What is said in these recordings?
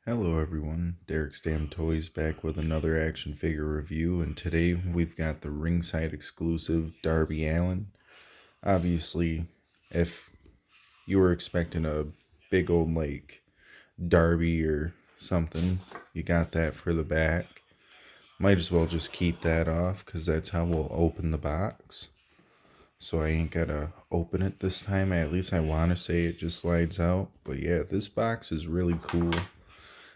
Hello everyone, Derek Stam Toys back with another action figure review, and today we've got the Ringside exclusive Darby Allin. Obviously, if you were expecting a big old Darby or something, you got that for the back. Might as well just keep that off because that's how we'll open the box. So I ain't gotta open it this time. At least I want to say it just slides out. But yeah, this box is really cool.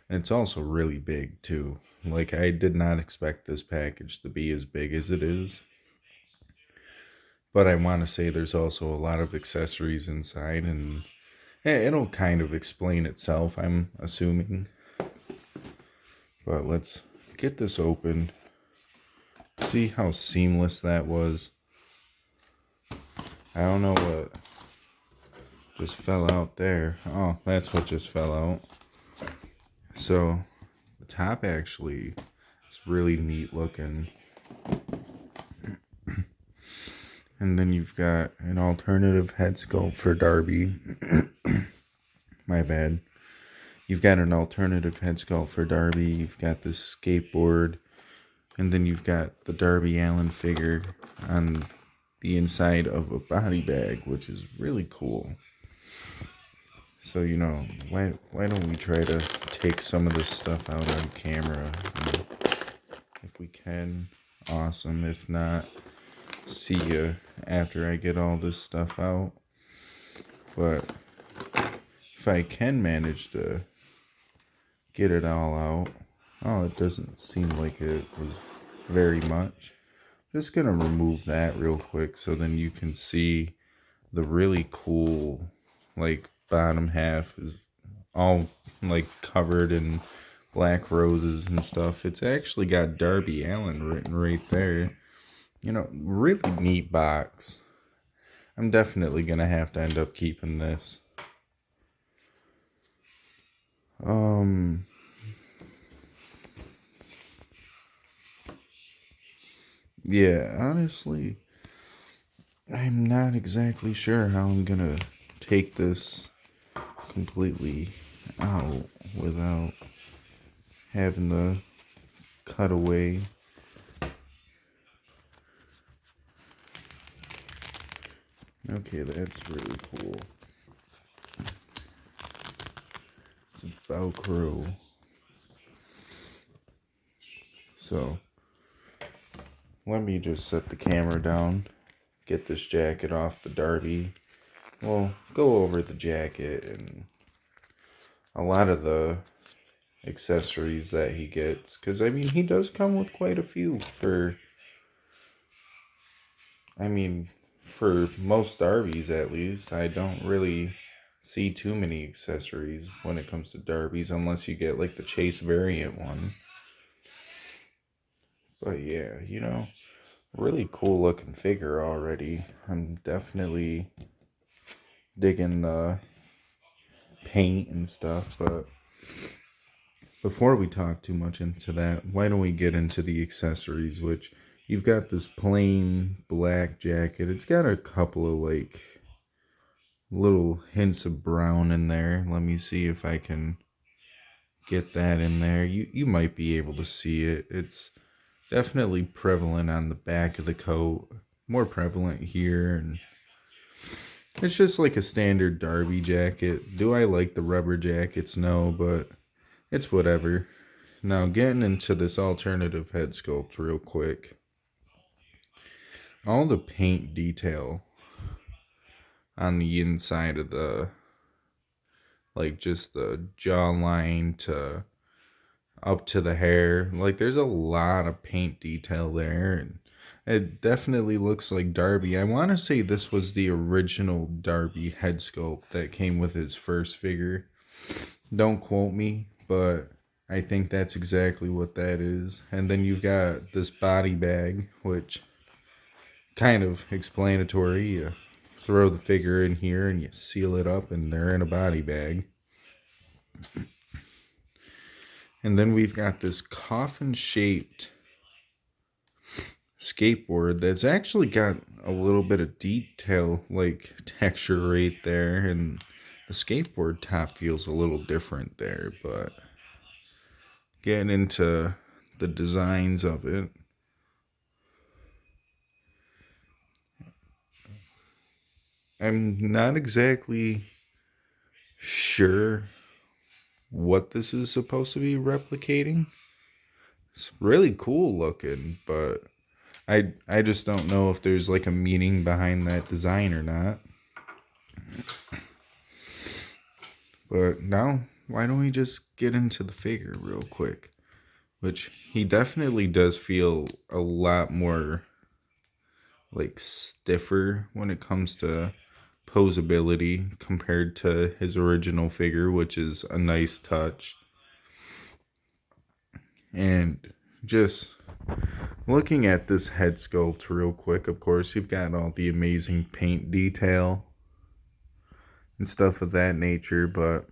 And it's also really big too. Like, I did not expect this package to be as big as it is. But I want to say there's also a lot of accessories inside, and it'll kind of explain itself, I'm assuming. But let's get this open. See how seamless that was. I don't know what just fell out there. Oh, that's what just fell out. So, the top actually is really neat looking. And then you've got an alternative head sculpt for Darby. My bad. You've got an alternative head sculpt for Darby. You've got this skateboard. And then you've got the Darby Allin figure on the inside of a body bag, which is really cool. So, why don't we try to take some of this stuff out on camera? If we can, awesome. If not, see you after I get all this stuff out. But if I can manage to get it all out, oh, it doesn't seem like it was very much. Just gonna remove that real quick so then you can see the really cool bottom half is all covered in black roses and stuff. It's actually got Darby Allin written right there. Really neat box. I'm definitely gonna have to end up keeping this. Yeah, honestly, I'm not exactly sure how I'm gonna take this completely out without having the cutaway. Okay, that's really cool. It's a Velcro. So, let me just set the camera down, get this jacket off the Darby. Well, go over the jacket and a lot of the accessories that he gets. Because, he does come with quite a few for most Darbys at least. I don't really see too many accessories when it comes to Darbys unless you get the Chase variant one. But yeah, really cool looking figure already. I'm definitely digging the paint and stuff, but before we talk too much into that, why don't we get into the accessories, which you've got this plain black jacket. It's got a couple of little hints of brown in there. Let me see if I can get that in there. You might be able to see it. It's definitely prevalent on the back of the coat. More prevalent here, and it's just like a standard Darby jacket. Do I like the rubber jackets? No, but it's whatever. Now, getting into this alternative head sculpt real quick. All the paint detail on the inside of just the jawline to up to the hair. There's a lot of paint detail there, and it definitely looks like Darby. I want to say this was the original Darby head sculpt that came with his first figure. Don't quote me, but I think that's exactly what that is. And then you've got this body bag, which kind of explanatory. You throw the figure in here and you seal it up, and they're in a body bag. And then we've got this coffin shaped skateboard that's actually got a little bit of detail, texture right there, and the skateboard top feels a little different there, but getting into the designs of it. I'm not exactly sure what this is supposed to be replicating. It's really cool looking, but I just don't know if there's like a meaning behind that design or not. But now, why don't we just get into the figure real quick? Which he definitely does feel a lot more like stiffer when it comes to posability compared to his original figure, which is a nice touch. And just looking at this head sculpt real quick, of course, you've got all the amazing paint detail and stuff of that nature, but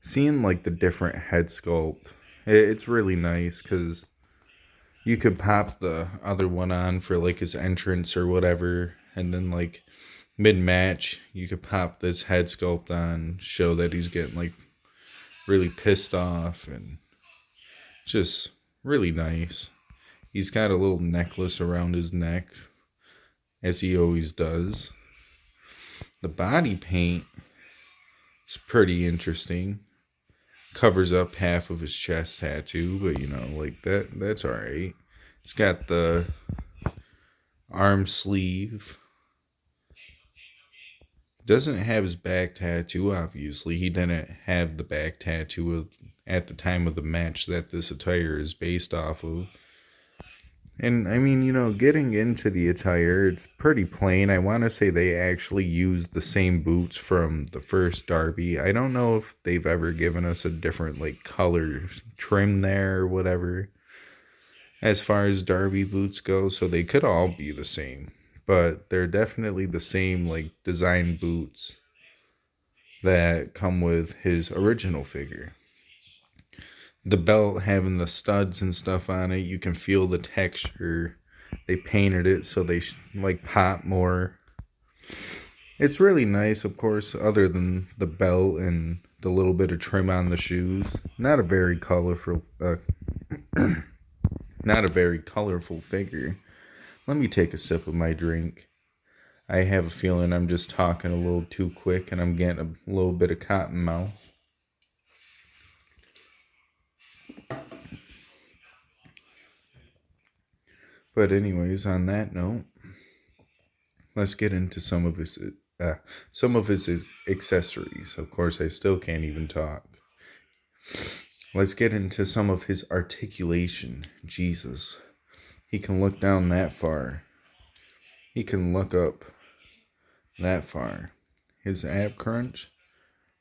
seeing like the different head sculpt, it's really nice because you could pop the other one on for like his entrance or whatever, and then like mid-match you could pop this head sculpt on, show that he's getting like really pissed off, and just really nice. He's got a little necklace around his neck, as he always does. The body paint is pretty interesting. Covers up half of his chest tattoo, but like that's alright. It's got the arm sleeve. Doesn't have his back tattoo, obviously. He didn't have the back tattoo at the time of the match that this attire is based off of. And I mean, getting into the attire, it's pretty plain. I want to say they actually used the same boots from the first Darby. I don't know if they've ever given us a different like color trim there or whatever as far as Darby boots go, so they could all be the same. But they're definitely the same like design boots that come with his original figure. The belt having the studs and stuff on it, you can feel the texture. They painted it so they like pop more. It's really nice, of course, other than the belt and the little bit of trim on the shoes. Not a very colorful not a very colorful figure. Let me take a sip of my drink. I have a feeling I'm just talking a little too quick and I'm getting a little bit of cotton mouth. But anyways, on that note, let's get into some of his accessories. Of course, I still can't even talk. Let's get into some of his articulation. Jesus, he can look down that far. He can look up that far. His ab crunch,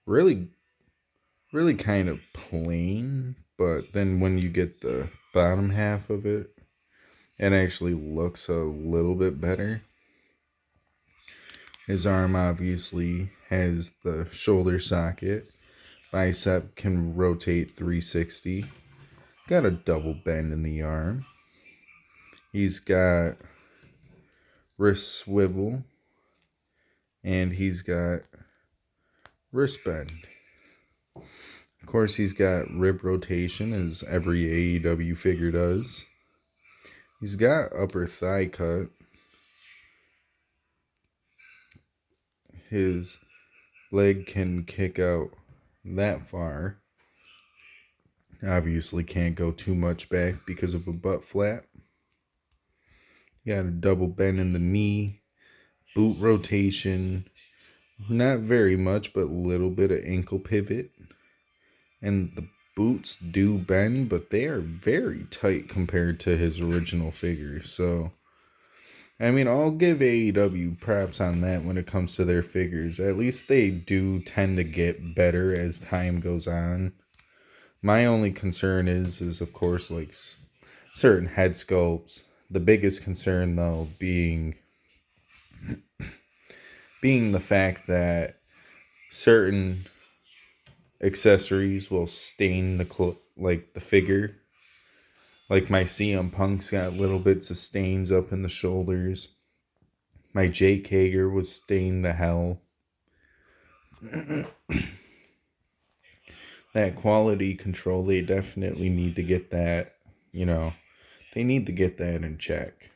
really, really kind of plain. But then when you get the bottom half of it, it actually looks a little bit better. His arm obviously has the shoulder socket. Bicep can rotate 360. Got a double bend in the arm. He's got wrist swivel. And he's got wrist bend. Of course, he's got rib rotation, as every AEW figure does. He's got upper thigh cut. His leg can kick out that far. Obviously can't go too much back because of a butt flap. Got a double bend in the knee. Boot rotation. Not very much, but a little bit of ankle pivot. And the boots do bend, but they are very tight compared to his original figure. So, I mean, I'll give AEW props on that when it comes to their figures. At least they do tend to get better as time goes on. My only concern is of course, like certain head sculpts. The biggest concern, though, being the fact that certain accessories will stain the figure. Like my CM Punk's got little bits of stains up in the shoulders. My Jake Hager was stained to hell. that quality control, they definitely need to get that, you know, they need to get that in check.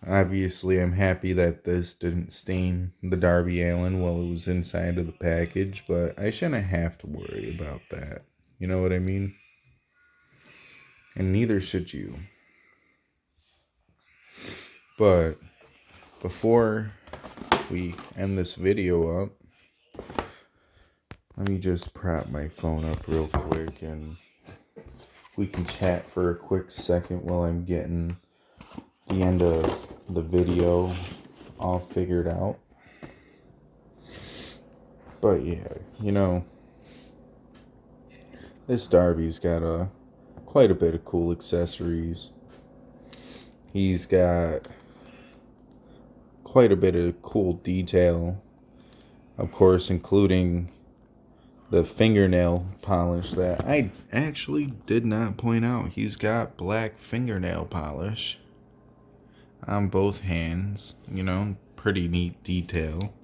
Obviously, I'm happy that this didn't stain the Darby Allin while it was inside of the package, but I shouldn't have to worry about that. You know what I mean? And neither should you. But before we end this video up, let me just prop my phone up real quick and we can chat for a quick second while I'm getting the end of the video all figured out. But yeah, this Darby's got quite a bit of cool accessories. He's got quite a bit of cool detail, of course, including the fingernail polish that I actually did not point out. He's got black fingernail polish on both hands, pretty neat detail.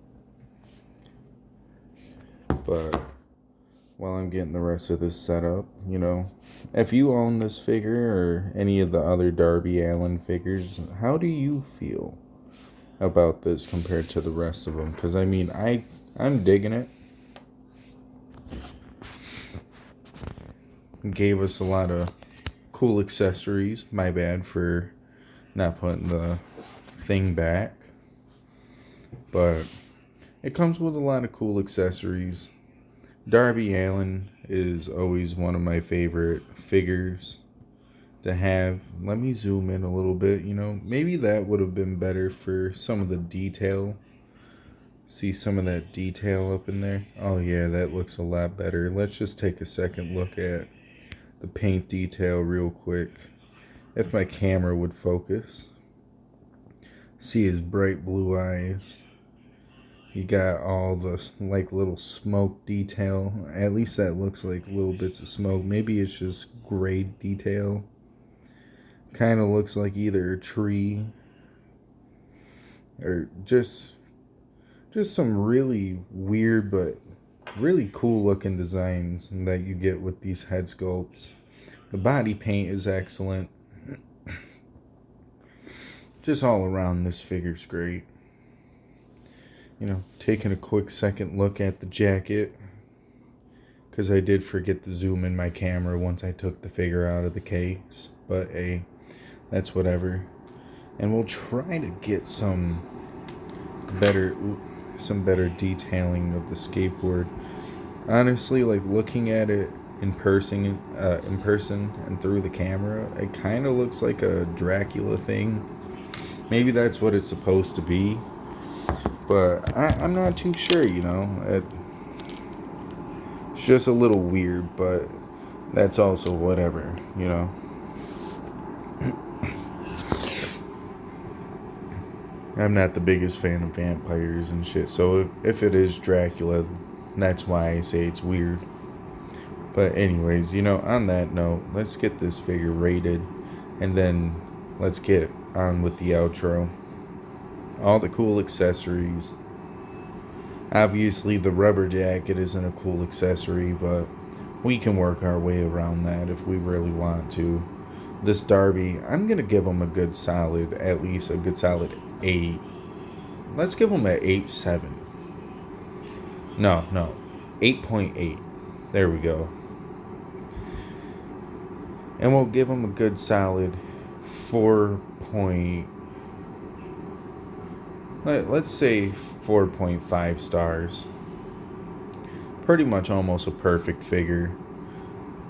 But while I'm getting the rest of this set up, if you own this figure or any of the other Darby Allin figures, how do you feel about this compared to the rest of them? Because I'm digging it. Gave us a lot of cool accessories. My bad for not putting the thing back, but it comes with a lot of cool accessories. Darby Allin is always one of my favorite figures to have. Let me zoom in a little bit. Maybe that would have been better for some of the detail. See some of that detail up in there? Oh yeah, that looks a lot better. Let's just take a second look at the paint detail real quick. If my camera would focus. See his bright blue eyes. He got all the little smoke detail. At least that looks like little bits of smoke. Maybe it's just gray detail. Kind of looks like either a tree or just some really weird but really cool looking designs that you get with these head sculpts. The body paint is excellent. Just all around, this figure's great. Taking a quick second look at the jacket, because I did forget to zoom in my camera once I took the figure out of the case, but hey, that's whatever. And we'll try to get some better detailing of the skateboard. Honestly, looking at it in person and through the camera, it kind of looks like a Dracula thing. Maybe that's what it's supposed to be, but I'm not too sure, It's just a little weird, but that's also whatever, I'm not the biggest fan of vampires and shit, so if it is Dracula, that's why I say it's weird. But anyways, on that note, let's get this figure rated, and then let's get on with the outro. All the cool accessories. Obviously, the rubber jacket isn't a cool accessory, but we can work our way around that if we really want to. This Darby, I'm going to give him a good solid, at least a good solid 8. Let's give him an 8.7. No, 8.8. There we go. And we'll give him a good solid 4. Let's say 4.5 stars. Pretty much almost a perfect figure.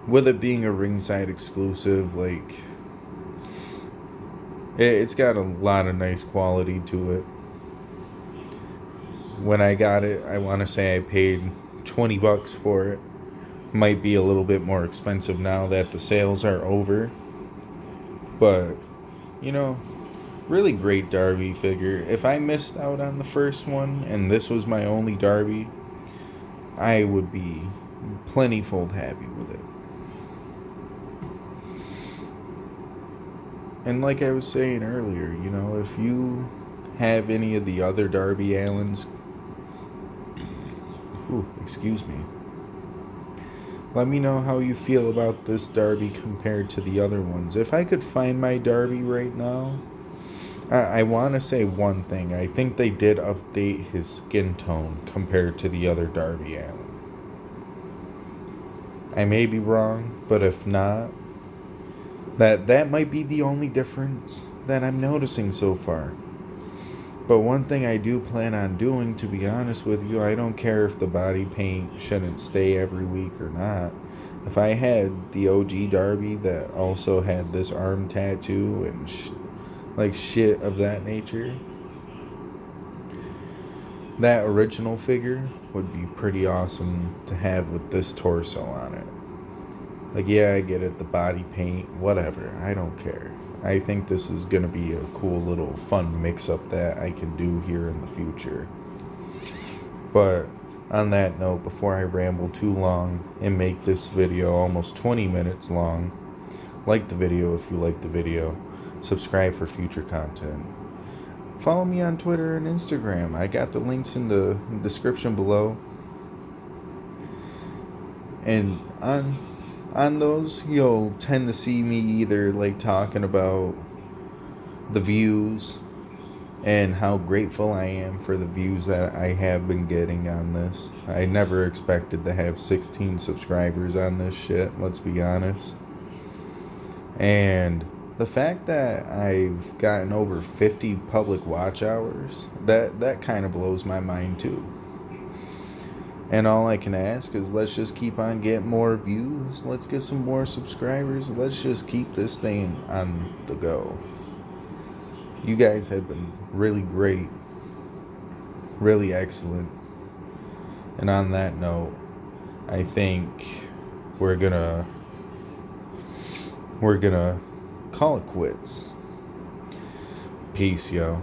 With it being a Ringside exclusive, it's got a lot of nice quality to it. When I got it, I want to say I paid $20 for it. Might be a little bit more expensive now that the sales are over. But, really great Darby figure. If I missed out on the first one and this was my only Darby, I would be plentyfold happy with it. And like I was saying earlier, if you have any of the other Darby Allins, excuse me. Let me know how you feel about this Darby compared to the other ones. If I could find my Darby right now, I want to say one thing. I think they did update his skin tone compared to the other Darby Allin. I may be wrong, but if not, that might be the only difference that I'm noticing so far. But one thing I do plan on doing, to be honest with you, I don't care if the body paint shouldn't stay every week or not. If I had the OG Darby that also had this arm tattoo and like shit of that nature, that original figure would be pretty awesome to have with this torso on it. Like, yeah, I get it, the body paint, whatever, I don't care. I think this is going to be a cool little fun mix-up that I can do here in the future. But on that note, before I ramble too long and make this video almost 20 minutes long, like the video if you like the video, subscribe for future content. Follow me on Twitter and Instagram. I got the links in the description below. And on those, you'll tend to see me either like talking about the views and how grateful I am for the views that I have been getting on this. I never expected to have 16 subscribers on this shit, let's be honest. And the fact that I've gotten over 50 public watch hours, that kind of blows my mind too. And all I can ask is let's just keep on getting more views. Let's get some more subscribers. Let's just keep this thing on the go. You guys have been really great. Really excellent. And on that note, I think we're gonna call it quits. Peace, yo.